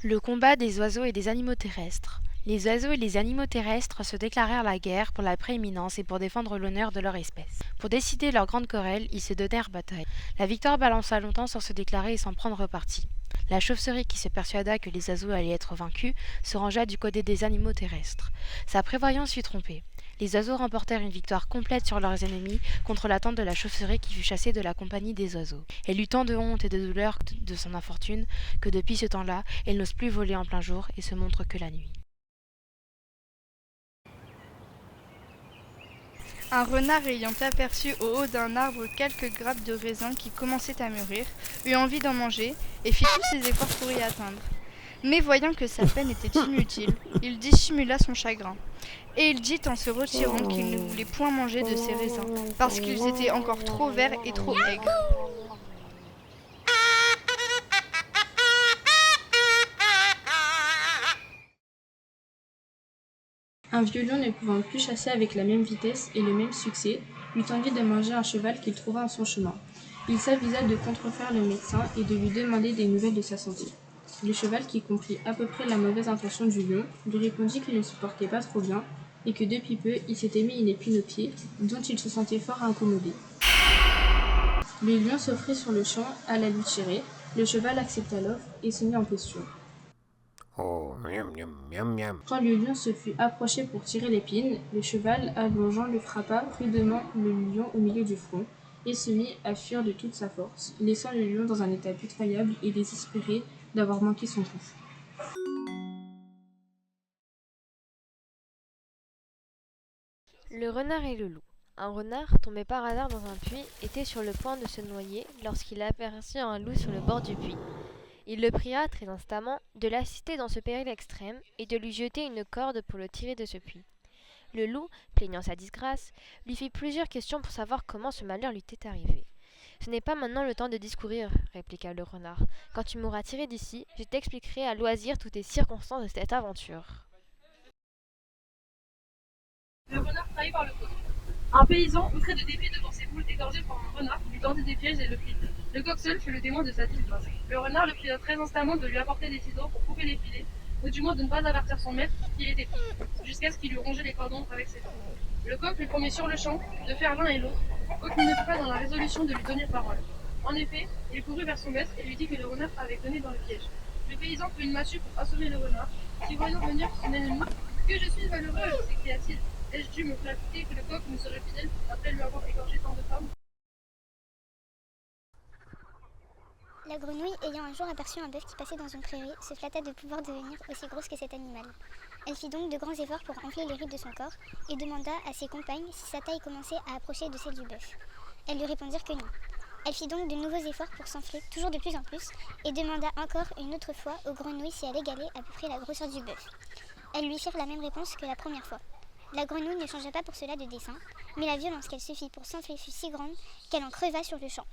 Le combat des oiseaux et des animaux terrestres. Les oiseaux et les animaux terrestres se déclarèrent la guerre pour la prééminence et pour défendre l'honneur de leur espèce. Pour décider leur grande querelle, ils se donnèrent bataille. La victoire balança longtemps sans se déclarer et sans prendre parti. La chauve-souris, qui se persuada que les oiseaux allaient être vaincus, se rangea du côté des animaux terrestres. Sa prévoyance fut trompée. Les oiseaux remportèrent une victoire complète sur leurs ennemis contre l'attente de la chauve-souris qui fut chassée de la compagnie des oiseaux. Elle eut tant de honte et de douleur de son infortune que depuis ce temps-là, elle n'ose plus voler en plein jour et se montre que la nuit. Un renard ayant aperçu au haut d'un arbre quelques grappes de raisin qui commençaient à mûrir, eut envie d'en manger et fit tous ses efforts pour y atteindre. Mais voyant que sa peine était inutile, il dissimula son chagrin. Et il dit en se retirant qu'il ne voulait point manger de ces raisins, parce qu'ils étaient encore trop verts et trop aigres. Un vieux lion, ne pouvant plus chasser avec la même vitesse et le même succès, eut envie de manger un cheval qu'il trouva en son chemin. Il s'avisa de contrefaire le médecin et de lui demander des nouvelles de sa santé. Le cheval, qui comprit à peu près la mauvaise intention du lion, lui répondit qu'il ne se portait pas trop bien et que depuis peu il s'était mis une épine au pied, dont il se sentait fort incommodé. Le lion s'offrit sur le champ à la lui tirer. Le cheval accepta l'offre et se mit en posture. Oh, miam, miam, miam, miam. Quand le lion se fut approché pour tirer l'épine, le cheval, allongeant, le frappa rudement le lion au milieu du front et se mit à fuir de toute sa force, laissant le lion dans un état pitoyable et désespéré d'avoir manqué son coup. Le renard et le loup. Un renard, tombé par hasard dans un puits, était sur le point de se noyer lorsqu'il aperçut un loup sur le bord du puits. Il le pria, très instamment, de l'assister dans ce péril extrême et de lui jeter une corde pour le tirer de ce puits. Le loup, plaignant sa disgrâce, lui fit plusieurs questions pour savoir comment ce malheur lui était arrivé. « Ce n'est pas maintenant le temps de discourir, répliqua le renard. Quand tu m'auras tiré d'ici, je t'expliquerai à loisir toutes les circonstances de cette aventure. » Le renard trahi par le coq. Un paysan, outré de dépit devant ses poules égorgées par un renard, lui tendit des pièges et le prit. Le coq seul fut le témoin de sa disgrâce. Le renard le pria très instamment de lui apporter des ciseaux pour couper les filets, ou du moins de ne pas avertir son maître qu'il était pris, jusqu'à ce qu'il eût rongé les cordons avec ses dents. Le coq lui promit sur le champ de faire l'un et l'autre, quoiqu'il ne fût pas dans la résolution de lui tenir parole. En effet, il courut vers son maître et lui dit que le renard avait donné dans le piège. Le paysan prit une massue pour assommer le renard, qui voyant venir son ennemi, « Que je suis malheureux !» s'écria-t-il. « Ai-je dû me flatter que le coq me serait fidèle après lui avoir égorgé tant de femmes ?» La grenouille, ayant un jour aperçu un bœuf qui passait dans une prairie, se flatta de pouvoir devenir aussi grosse que cet animal. Elle fit donc de grands efforts pour enfler les rides de son corps et demanda à ses compagnes si sa taille commençait à approcher de celle du bœuf. Elles lui répondirent que non. Elle fit donc de nouveaux efforts pour s'enfler toujours de plus en plus et demanda encore une autre fois aux grenouilles si elle égalait à peu près la grosseur du bœuf. Elles lui firent la même réponse que la première fois. La grenouille ne changea pas pour cela de dessein, mais la violence qu'elle se fit pour s'enfler fut si grande qu'elle en creva sur le champ.